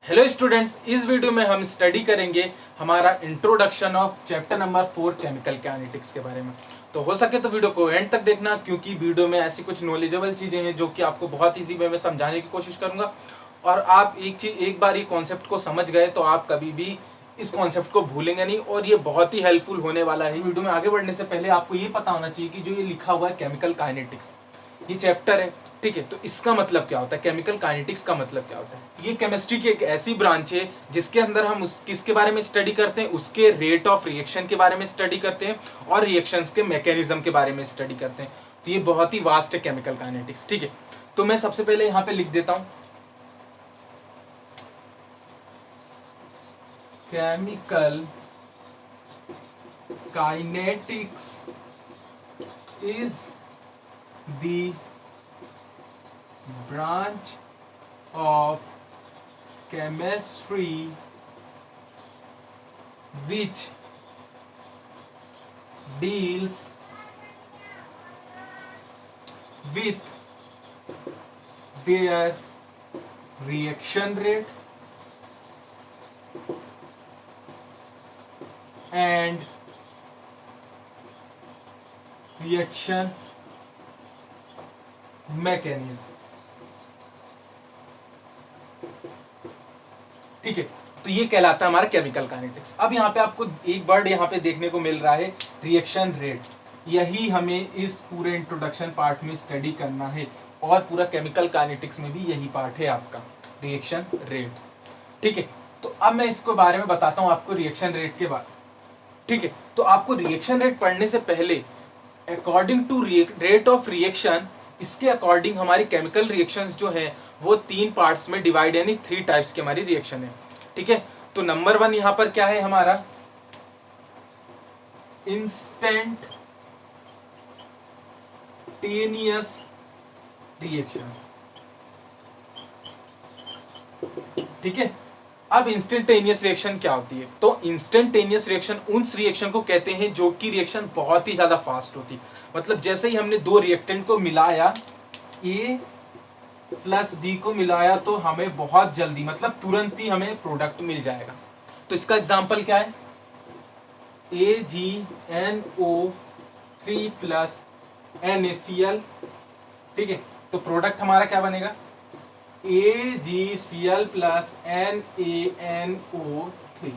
Hello students, इस video में हम स्टडी करेंगे हमारा introduction of chapter number 4 chemical kinetics के बारे में। तो हो सके तो वीडियो को एंड तक देखना, क्योंकि वीडियो में ऐसी कुछ नॉलेजेबल चीज़ें हैं जो कि आपको बहुत ईजी वे में समझाने की कोशिश करूंगा। और आप एक बार ये कॉन्सेप्ट को समझ गए तो आप कभी भी इस कॉन्सेप्ट को भूलेंगे नहीं, और ये बहुत ही हेल्पफुल होने वाला है। वीडियो में आगे बढ़ने से पहले आपको ये पता होना चाहिए कि जो ये लिखा हुआ है केमिकल काइनेटिक्स, ये चैप्टर है, ठीक है। तो इसका मतलब क्या होता है, केमिकल काइनेटिक्स का मतलब क्या होता है? ये केमिस्ट्री की एक ऐसी ब्रांच है जिसके अंदर हम किसके बारे में स्टडी करते हैं, उसके रेट ऑफ रिएक्शन के बारे में स्टडी करते हैं और रिएक्शंस के मैकेनिज्म के बारे में स्टडी करते हैं। तो ये बहुत ही वास्ट है केमिकल काइनेटिक्स, ठीक है। तो मैं सबसे पहले यहाँ पे लिख देता हूँ, chemical kinetics is the branch of chemistry which deals with their reaction rate and reaction mechanism, ठीक है। तो ये कहलाता है हमारा केमिकल काइनेटिक्स। अब यहाँ पे आपको एक वर्ड यहाँ पे देखने को मिल रहा है, रिएक्शन रेट। यही हमें इस पूरे इंट्रोडक्शन पार्ट में स्टडी करना है, और पूरा केमिकल काइनेटिक्स में भी यही पार्ट है आपका, रिएक्शन रेट, ठीक है। तो अब मैं इसके बारे में बताता हूँ आपको, रिएक्शन रेट के बारे, ठीक है। तो आपको रिएक्शन रेट पढ़ने से पहले according to rate of reaction, इसके अकॉर्डिंग हमारी केमिकल रिएक्शंस जो है वो तीन पार्ट्स में डिवाइड, यानी 3 टाइप्स की हमारी रिएक्शन है, ठीक है। तो नंबर 1 यहां पर क्या है हमारा, इंस्टेंटेनियस रिएक्शन, ठीक है। अब इंस्टेंटेनियस रिएक्शन क्या होती है? तो इंस्टेंटेनियस रिएक्शन उस रिएक्शन को कहते हैं जो कि रिएक्शन बहुत ही ज्यादा फास्ट होती है। मतलब जैसे ही हमने दो रिएक्टेंट को मिलाया, ए प्लस बी को मिलाया, तो हमें बहुत जल्दी, मतलब तुरंत ही हमें प्रोडक्ट मिल जाएगा। तो इसका एग्जांपल क्या है, AgNO3 प्लस NaCl, ठीक है। तो प्रोडक्ट हमारा क्या बनेगा, AgCl प्लस NaNO3,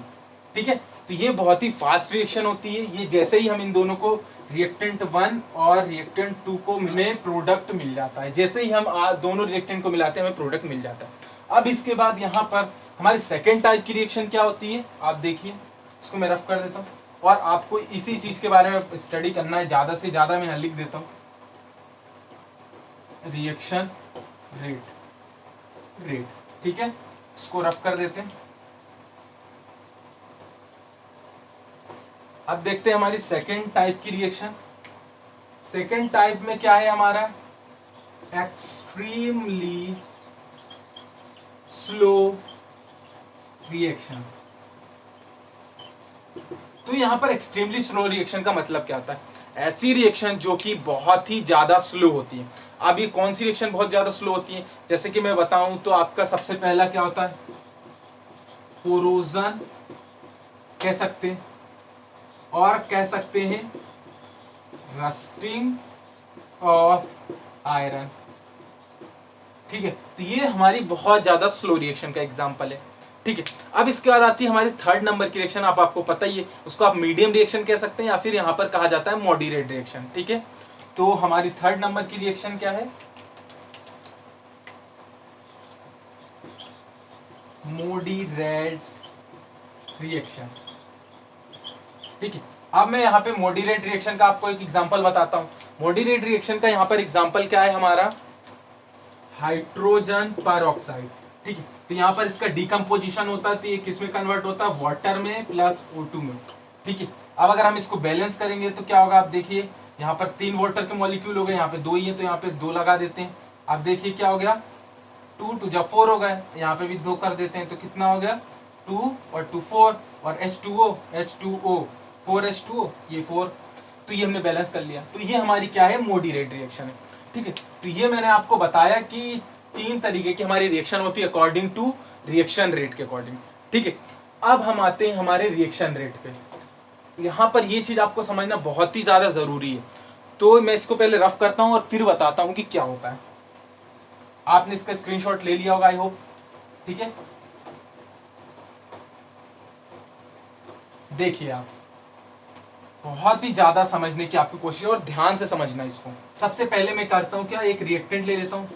ठीक है। तो ये बहुत ही फास्ट रिएक्शन होती है। ये जैसे ही हम इन दोनों को, रिएक्टेंट 1 और रिएक्टेंट 2 को, हमें प्रोडक्ट मिल जाता है। जैसे ही हम दोनों रिएक्टेंट को मिलाते हैं हमें प्रोडक्ट मिल जाता है। अब इसके बाद यहाँ पर हमारी सेकेंड टाइप की रिएक्शन क्या होती है, आप देखिए, इसको मैं रफ कर देता हूँ, और आपको इसी चीज के बारे में स्टडी करना है, ज्यादा से ज्यादा मैं यहाँ लिख देता हूँ, रिएक्शन रेट, ठीक है। इसको रफ कर देते हैं। अब देखते हैं हमारी सेकेंड टाइप की रिएक्शन। सेकेंड टाइप में क्या है हमारा, एक्सट्रीमली स्लो रिएक्शन। तो यहां पर एक्सट्रीमली स्लो रिएक्शन का मतलब क्या होता है, ऐसी रिएक्शन जो कि बहुत ही ज्यादा स्लो होती है। अब ये कौन सी रिएक्शन बहुत ज्यादा स्लो होती है, जैसे कि मैं बताऊं तो आपका सबसे पहला क्या होता है, कोरोजन कह सकते हैं, और कह सकते हैं रस्टिंग ऑफ आयरन, ठीक है। तो ये हमारी बहुत ज्यादा स्लो रिएक्शन का एग्जांपल है, ठीक है। अब इसके बाद आती है हमारी थर्ड नंबर की रिएक्शन, आपको पता ही है, उसको आप मीडियम रिएक्शन कह सकते हैं, या फिर यहां पर कहा जाता है मॉडरेट रिएक्शन, ठीक है। तो हमारी थर्ड नंबर की रिएक्शन क्या है, मॉडरेट रिएक्शन, ठीक है। अब मैं यहाँ पे मॉडरेट रिएक्शन का आपको एक एग्जांपल बताता हूँ। मॉडरेट रिएक्शन का यहाँ पर एग्जांपल क्या है हमारा, हाइड्रोजन परऑक्साइड, ठीक है। तो यहाँ पर इसका डिकम्पोजिशन होता है, तो ये किस में कन्वर्ट होता है, वाटर में प्लस O2 में, ठीक है। अब अगर हम इसको बैलेंस करेंगे तो क्या होगा, आप देखिए, यहाँ पर 3 वाटर के मॉलिक्यूल हो गए, यहाँ पे 2 ही है, तो यहाँ पे 2 लगा देते हैं। अब देखिए क्या हो गया, 2 2 जब 4 हो गए, यहाँ पे भी 2 कर देते हैं, तो कितना हो गया, 2 और 2 4, और H2O 4H2O, ये 4। तो ये हमने बैलेंस कर लिया। तो ये हमारी क्या है, मॉडरेट रिएक्शन है, ठीक है। तो ये मैंने आपको बताया कि 3 तरीके की हमारी रिएक्शन होती है अकॉर्डिंग टू रिएक्शन रेट के अकॉर्डिंग। ठीक है, अब हम आते हैं हमारे रिएक्शन रेट पे। यहाँ पर ये चीज आपको समझना बहुत ही ज्यादा जरूरी है, तो मैं इसको पहले रफ करता हूँ और फिर बताता हूँ कि क्या होता है। आपने इसका स्क्रीनशॉट ले लिया होगा आई होप। ठीक है, देखिए आप बहुत ही ज्यादा समझने की आपकी कोशिश और ध्यान से समझना इसको। सबसे पहले मैं करता हूँ क्या, एक रिएक्टेंट ले लेता हूँ।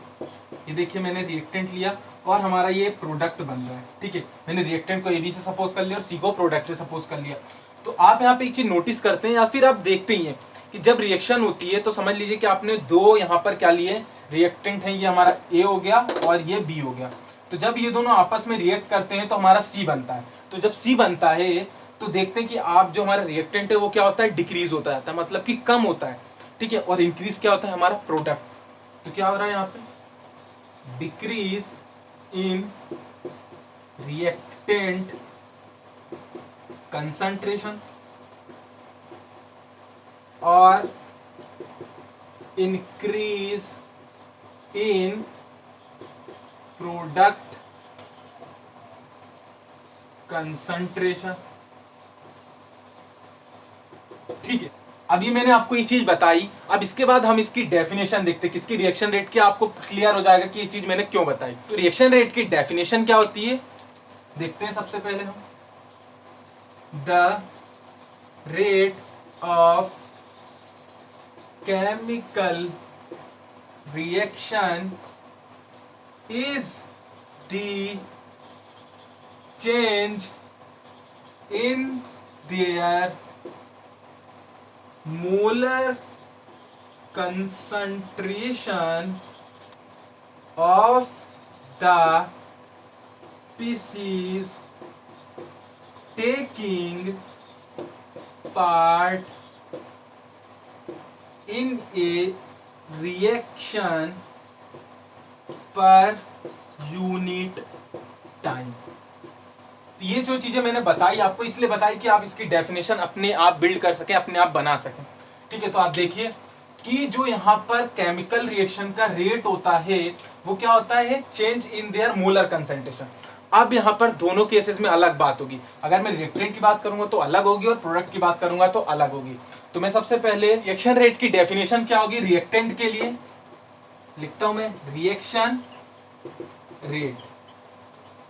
ये देखिए मैंने रिएक्टेंट लिया और हमारा ये प्रोडक्ट बन रहा है। ठीक है, मैंने रिएक्टेंट को ए बी से सपोज कर लिया और सी को प्रोडक्ट से सपोज कर लिया। तो आप यहाँ पे एक चीज नोटिस करते हैं या फिर आप देखते ही हैं कि जब रिएक्शन होती है तो समझ लीजिए कि आपने दो यहाँ पर क्या लिए रिएक्टेंट है, ये हमारा ए हो गया और ये बी हो गया। तो जब ये दोनों आपस में रिएक्ट करते हैं तो हमारा सी बनता है। तो जब सी बनता है तो देखते हैं कि आप जो हमारा रिएक्टेंट है वो क्या होता है, डिक्रीज होता जाता है, मतलब कि कम होता है। ठीक है, और इंक्रीज क्या होता है हमारा प्रोडक्ट। तो क्या हो रहा है यहाँ पे, डिक्रीज इन रिएक्टेंट कंसंट्रेशन और इंक्रीज इन प्रोडक्ट कंसंट्रेशन। ठीक है, अभी मैंने आपको ये चीज बताई, अब इसके बाद हम इसकी डेफिनेशन देखते हैं, किसकी रिएक्शन रेट की, आपको क्लियर हो जाएगा कि ये चीज मैंने क्यों बताई। तो रिएक्शन रेट की डेफिनेशन क्या होती है देखते हैं। सबसे पहले हम the rate of chemical reaction is the change in their molar concentration of the species taking part in a reaction per unit time। ये जो चीजें मैंने बताई आपको इसलिए बताई कि आप इसकी डेफिनेशन अपने आप बिल्ड कर सकें, अपने आप बना सकें। ठीक है, तो आप देखिए कि जो यहाँ पर केमिकल रिएक्शन का रेट होता है वो क्या होता है, change in their molar concentration. अब यहाँ पर दोनों केसेस में अलग बात होगी, अगर मैं रिएक्टेंट की बात करूंगा तो अलग होगी और प्रोडक्ट की बात करूंगा तो अलग होगी। तो मैं सबसे पहले रिएक्शन रेट की डेफिनेशन क्या होगी रिएक्टेंट के लिए, लिखता हूं मैं रिएक्शन रेट।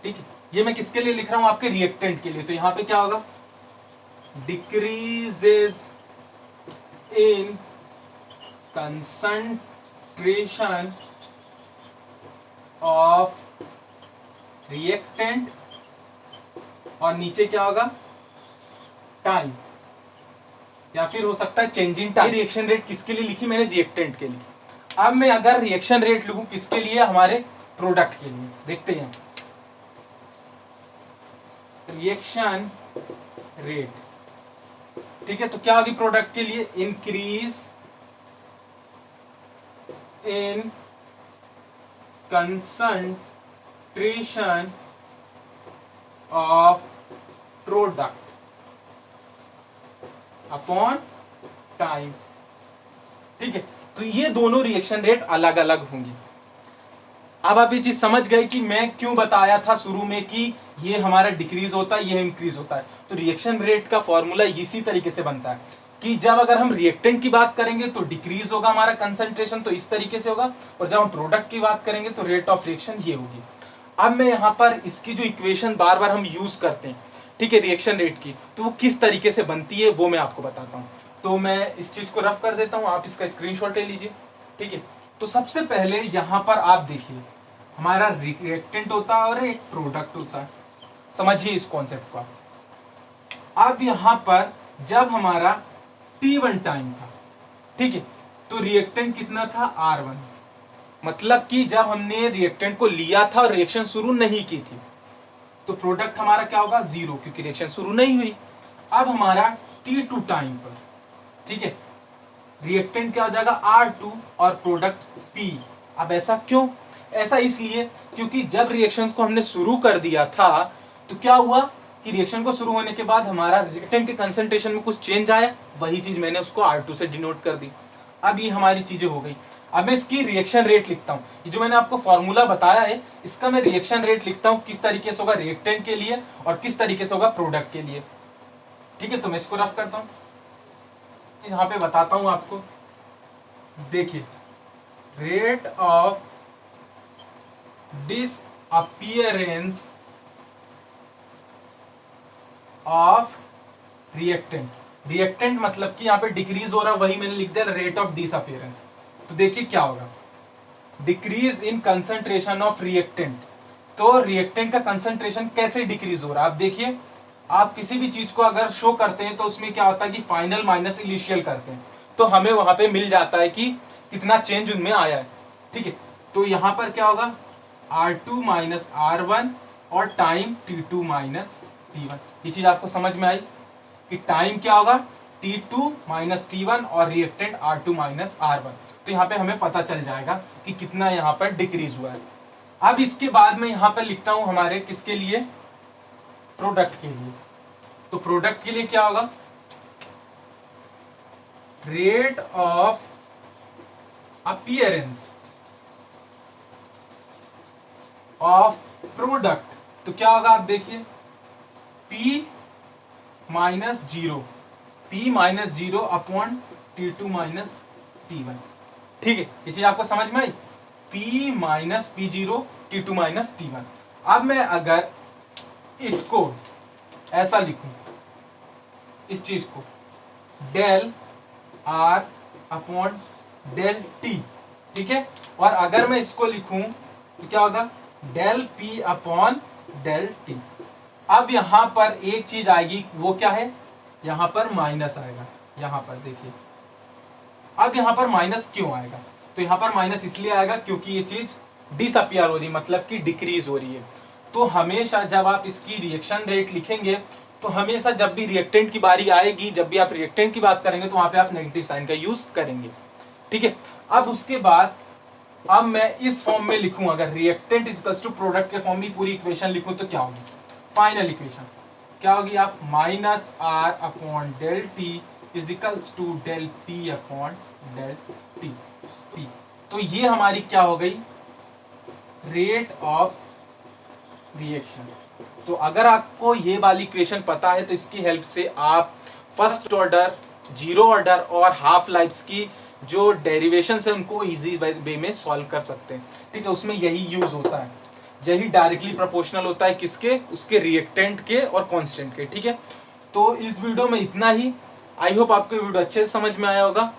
ठीक है, ये मैं किसके लिए लिख रहा हूं, आपके रिएक्टेंट के लिए। तो यहां पे क्या होगा, decreases in concentration of reactant और नीचे क्या होगा, टाइम, या फिर हो सकता है change in time. Reaction rate किसके लिए लिखी मैंने, रिएक्टेंट के लिए। अब मैं अगर रिएक्शन रेट लिखूं किसके लिए, हमारे प्रोडक्ट के लिए, देखते हैं रिएक्शन रेट। ठीक है, तो क्या होगी प्रोडक्ट के लिए, increase in concentration of product upon time. ठीक है, तो ये दोनों रिएक्शन रेट अलग अलग होंगी। अब आप ये चीज समझ गए कि मैं क्यों बताया था शुरू में कि ये हमारा डिक्रीज होता है, ये इंक्रीज होता है। तो रिएक्शन रेट का फॉर्मूला इसी तरीके से बनता है कि जब अगर हम रिएक्टेंट की बात करेंगे तो डिक्रीज होगा हमारा कंसंट्रेशन, तो इस तरीके से होगा, और जब हम प्रोडक्ट की बात करेंगे तो रेट ऑफ रिएक्शन ये होगी। अब मैं यहाँ पर इसकी जो इक्वेशन बार बार हम यूज करते हैं, ठीक है, रिएक्शन रेट की, तो वो किस तरीके से बनती है वो मैं आपको बताता हूँ। तो मैं इस चीज को रफ कर देता हूँ, आप इसका स्क्रीनशॉट ले लीजिए। ठीक है, तो सबसे पहले यहाँ पर आप देखिए हमारा रिएक्टेंट होता है और एक प्रोडक्ट होता है, समझिए इस कॉन्सेप्ट को। अब यहाँ पर जब हमारा T1 टाइम था, ठीक है, तो रिएक्टेंट कितना था R1, मतलब कि जब हमने रिएक्टेंट को लिया था और रिएक्शन शुरू नहीं की थी, तो प्रोडक्ट हमारा क्या होगा 0, क्योंकि रिएक्शन शुरू नहीं हुई। अब हमारा T2 टाइम पर, ठीक है, रिएक्टेंट क्या हो जाएगा R2 और प्रोडक्ट P। अब ऐसा क्यों, ऐसा इसलिए क्योंकि जब रिएक्शन को हमने शुरू कर दिया था तो क्या हुआ कि रिएक्शन को शुरू होने के बाद हमारा रिएक्टेंट के कंसंट्रेशन में कुछ चेंज आया, वही चीज मैंने उसको R2 से डिनोट कर दी। अब ये हमारी चीजें हो गई। अब मैं इसकी रिएक्शन रेट लिखता हूँ। ये जो मैंने आपको फॉर्मूला बताया है इसका मैं रिएक्शन रेट लिखता हूँ, किस तरीके से होगा रिएक्टेंट के लिए और किस तरीके से होगा प्रोडक्ट के लिए। ठीक है, तो मैं इसको रफ करता हूँ, यहाँ पे बताता हूँ आपको। देखिए, rate of disappearance of reactant. Reactant मतलब कि यहाँ पे डिक्रीज हो रहा है, वही मैंने लिख दिया रेट ऑफ डिसअपीयरेंस। तो देखिए क्या होगा, decrease in concentration of reactant. तो रिएक्टेंट का कंसंट्रेशन कैसे डिक्रीज हो रहा है, आप देखिए, आप किसी भी चीज को अगर शो करते हैं तो उसमें क्या होता है कि फाइनल माइनस इनिशियल करते हैं, तो हमें वहां पे मिल जाता है कि कितना चेंज उनमें आया है। ठीक है, तो यहां पर क्या होगा R2 माइनस R1 और टाइम T2 माइनस T1। ये चीज आपको समझ में आई कि टाइम क्या होगा T2 माइनस T1 और रिएक्टेंट R2 माइनस R1। तो यहाँ पे हमें पता चल जाएगा कि कितना यहाँ पर डिक्रीज हुआ है। अब इसके बाद में यहाँ पर लिखता हूं हमारे किसके लिए, प्रोडक्ट के लिए। तो प्रोडक्ट के लिए क्या होगा, rate of appearance of product. तो क्या होगा आप देखिए, P minus zero, P minus zero upon T2 minus T1। ठीक है, ये चीज आपको समझ में आई, P minus P0 T2 minus T1। अब मैं अगर इसको ऐसा लिखूं, इस चीज को del R upon del T, ठीक है, और अगर मैं इसको लिखूं तो क्या होगा del P upon del T। अब यहां पर एक चीज आएगी, वो क्या है, यहां पर माइनस आएगा। यहां पर देखिए, अब यहां पर माइनस क्यों आएगा, तो यहां पर माइनस इसलिए आएगा क्योंकि ये चीज डिसअपियर हो रही है, मतलब कि डिक्रीज हो रही है। तो हमेशा जब आप इसकी रिएक्शन रेट लिखेंगे तो हमेशा जब भी रिएक्टेंट की बारी आएगी, जब भी आप रिएक्टेंट की बात करेंगे तो वहां पे आप नेगेटिव साइन का यूज करेंगे। ठीक है, अब उसके बाद अब मैं इस फॉर्म में लिखूं, अगर रिएक्टेंट इक्वल्स टू प्रोडक्ट के फॉर्म में पूरी इक्वेशन लिखूं तो क्या होगी, फाइनल इक्वेशन क्या होगी, आप minus R upon del T इजिकल्स टू डेल P अपॉन डेल T। तो ये हमारी क्या हो गई, रेट ऑफ रिएक्शन। तो अगर आपको ये वाली इक्वेशन पता है तो इसकी हेल्प से आप फर्स्ट ऑर्डर, जीरो ऑर्डर और हाफ लाइफ्स की जो डेरिवेशन है उनको इजी वे में सॉल्व कर सकते हैं। ठीक है, उसमें यही यूज होता है, यही डायरेक्टली प्रोपोर्शनल होता है किसके, उसके रिएक्टेंट के और कांस्टेंट के। ठीक है, तो इस वीडियो में इतना ही। आई होप आपको वीडियो अच्छे से समझ में आया होगा,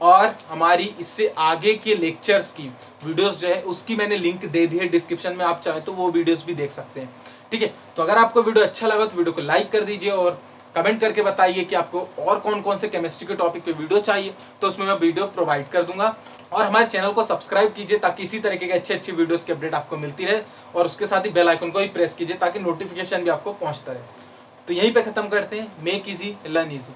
और हमारी इससे आगे के लेक्चर्स की वीडियोस जो है उसकी मैंने लिंक दे दी है डिस्क्रिप्शन में, आप चाहे तो वो वीडियोस भी देख सकते हैं। ठीक है, तो अगर आपको वीडियो अच्छा लगा तो वीडियो को लाइक कर दीजिए और कमेंट करके बताइए कि आपको और कौन कौन से केमिस्ट्री के टॉपिक पे वीडियो चाहिए, तो उसमें मैं वीडियो प्रोवाइड कर दूंगा। और हमारे चैनल को सब्सक्राइब कीजिए ताकि इसी तरीके के अच्छे अच्छे वीडियोस की अपडेट आपको मिलती रहे, और उसके साथ ही बेल आइकन को भी प्रेस कीजिए ताकि नोटिफिकेशन भी आपको पहुंचता रहे। तो यहीं पे खत्म करते हैं, मेक इजी लर्न इजी।